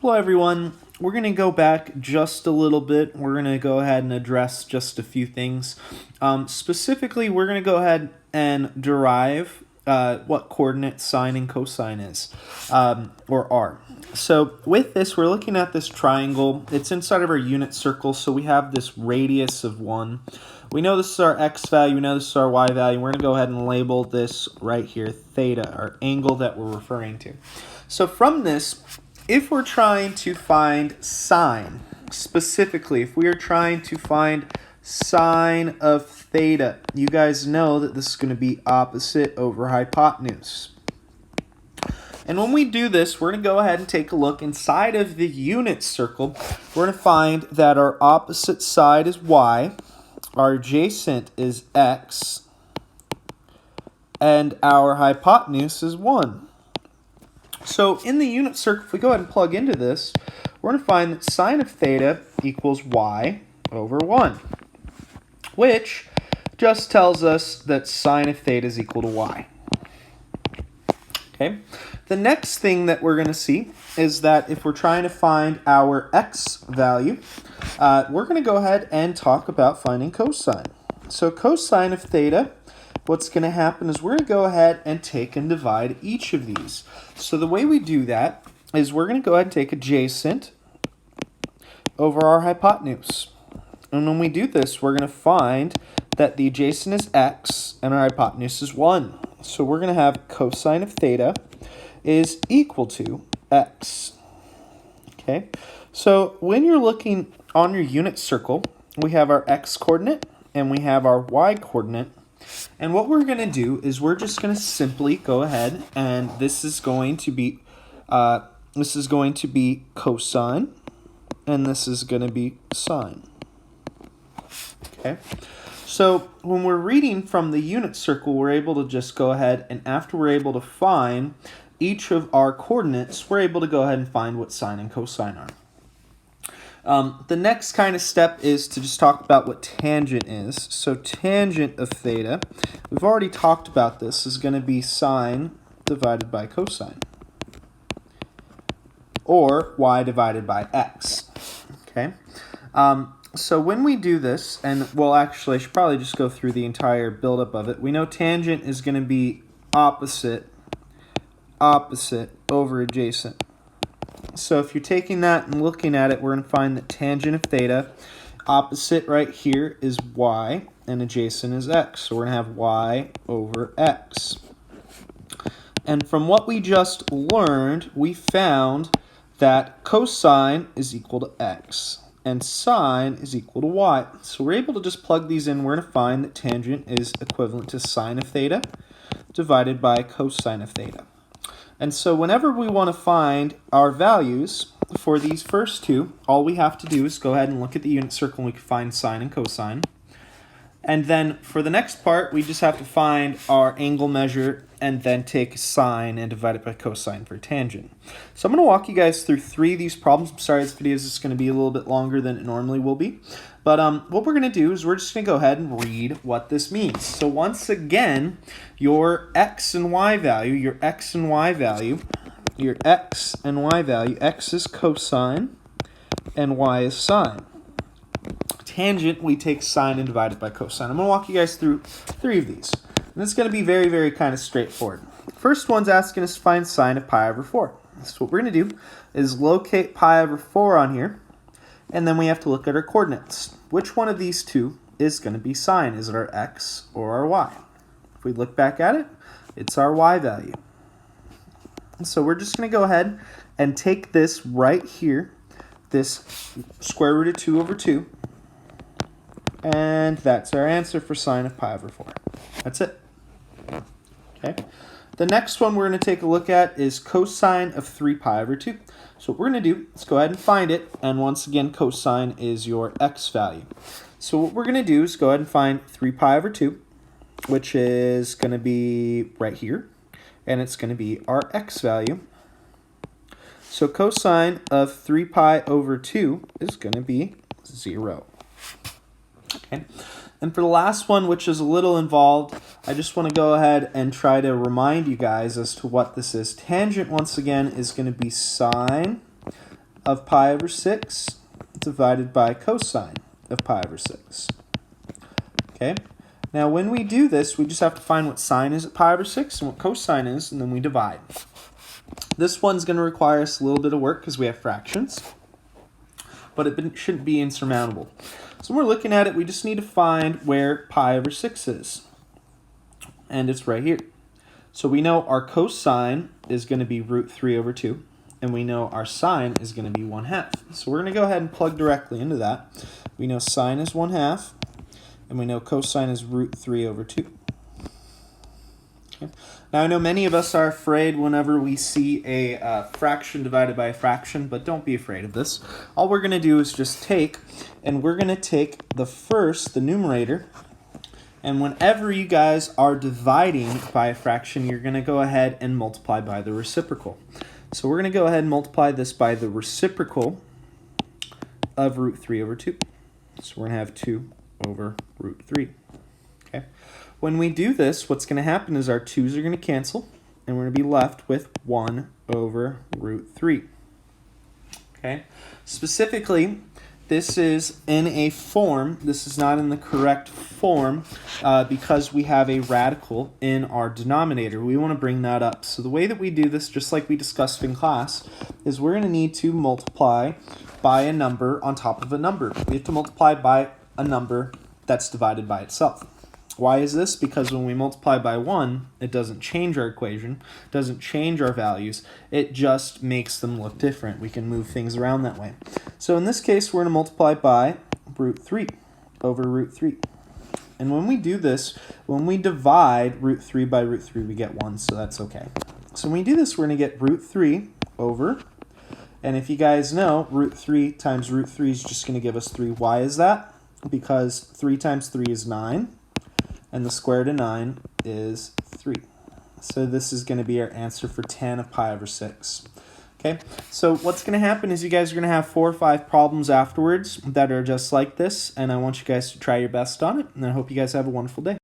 Hello everyone. We're going to go back just a little bit. We're going to go ahead and address just a few things. Specifically, we're going to go ahead and derive what coordinate sine and cosine is, or are. So with this, we're looking at this triangle. It's inside of our unit circle, so we have this radius of 1. We know this is our x value, we know this is our y value. We're going to go ahead and label this right here, theta, our angle that we're referring to. So from this, if we're trying to find sine, specifically, if we are trying to find sine of theta, you guys know that this is going to be opposite over hypotenuse. And when we do this, we're going to go ahead and take a look inside of the unit circle. We're going to find that our opposite side is y, our adjacent is x, and our hypotenuse is 1. So in the unit circle, if we go ahead and plug into this, we're going to find that sine of theta equals y over 1, which just tells us that sine of theta is equal to y. Okay. The next thing that we're going to see is that if we're trying to find our x value, we're going to go ahead and talk about finding cosine. So cosine of theta, what's going to happen is we're going to go ahead and take and divide each of these. So the way we do that is we're going to go ahead and take adjacent over our hypotenuse. And when we do this, we're going to find that the adjacent is x and our hypotenuse is 1. So we're going to have cosine of theta is equal to x. Okay, so when you're looking on your unit circle, we have our x coordinate and we have our y coordinate. And what we're going to do is we're just going to simply go ahead and this is going to be cosine and this is going to be sine. Okay. So when we're reading from the unit circle, we're able to just go ahead and after we're able to find each of our coordinates, we're able to go ahead and find what sine and cosine are. The next kind of step is to just talk about what tangent is. So tangent of theta, we've already talked about this, is going to be sine divided by cosine, or y divided by x. Okay. So when we do this, and well actually I should probably just go through the entire buildup of it. We know tangent is going to be opposite over adjacent. So if you're taking that and looking at it, we're going to find that tangent of theta, opposite right here is y, and adjacent is x. So we're going to have y over x. And from what we just learned, we found that cosine is equal to x, and sine is equal to y. So we're able to just plug these in. We're going to find that tangent is equivalent to sine of theta divided by cosine of theta. And so whenever we want to find our values for these first two, all we have to do is go ahead and look at the unit circle and we can find sine and cosine. And then for the next part, we just have to find our angle measure and then take sine and divide it by cosine for tangent. So I'm going to walk you guys through 3 of these problems. I'm sorry this video is just going to be a little bit longer than it normally will be. But what we're going to do is we're just going to go ahead and read what this means. So once again, your x and y value, x is cosine and y is sine. Tangent, we take sine and divide it by cosine. I'm going to walk you guys through 3 of these. And it's going to be very, very kind of straightforward. First one's asking us to find sine of pi over 4. So what we're going to do is locate pi over 4 on here, and then we have to look at our coordinates. Which one of these two is going to be sine? Is it our x or our y? If we look back at it, it's our y value. And so we're just going to go ahead and take this right here, this square root of 2 over 2, and that's our answer for sine of pi over 4. That's it. Okay. The next one we're going to take a look at is cosine of 3 pi over 2. So what we're going to do is go ahead and find it. And once again, cosine is your x value. So what we're going to do is go ahead and find 3 pi over 2, which is going to be right here. And it's going to be our x value. So cosine of 3 pi over 2 is going to be 0. Okay. And for the last one, which is a little involved, I just want to go ahead and try to remind you guys as to what this is. Tangent, once again, is going to be sine of pi over 6 divided by cosine of pi over 6. Okay? Now, when we do this, we just have to find what sine is at pi over 6 and what cosine is, and then we divide. This one's going to require us a little bit of work because we have fractions, but it shouldn't be insurmountable. So when we're looking at it, we just need to find where pi over 6 is, and it's right here. So we know our cosine is going to be root 3 over 2, and we know our sine is going to be 1/2. So we're going to go ahead and plug directly into that. We know sine is 1/2, and we know cosine is root 3 over 2. Okay. Now, I know many of us are afraid whenever we see a fraction divided by a fraction, but don't be afraid of this. All we're going to do is just take, and we're going to take the numerator, and whenever you guys are dividing by a fraction, you're going to go ahead and multiply by the reciprocal. So we're going to go ahead and multiply this by the reciprocal of root 3 over 2. So we're going to have 2 over root 3. Okay. When we do this, what's going to happen is our 2's are going to cancel, and we're going to be left with 1 over root 3. Okay. Specifically, this is in a form, this is not in the correct form because we have a radical in our denominator. We want to bring that up. So the way that we do this, just like we discussed in class, is we're going to need to multiply by a number on top of a number. We have to multiply by a number that's divided by itself. Why is this? Because when we multiply by 1, it doesn't change our equation, doesn't change our values, it just makes them look different. We can move things around that way. So in this case, we're going to multiply by root 3 over root 3. And when we do this, when we divide root 3 by root 3, we get 1, so that's okay. So when we do this, we're going to get root 3 over, and if you guys know, root 3 times root 3 is just going to give us 3. Why is that? Because 3 times 3 is 9. And the square root of 9 is 3. So this is going to be our answer for tan of pi over 6. Okay, so what's going to happen is you guys are going to have 4 or 5 problems afterwards that are just like this, and I want you guys to try your best on it, and I hope you guys have a wonderful day.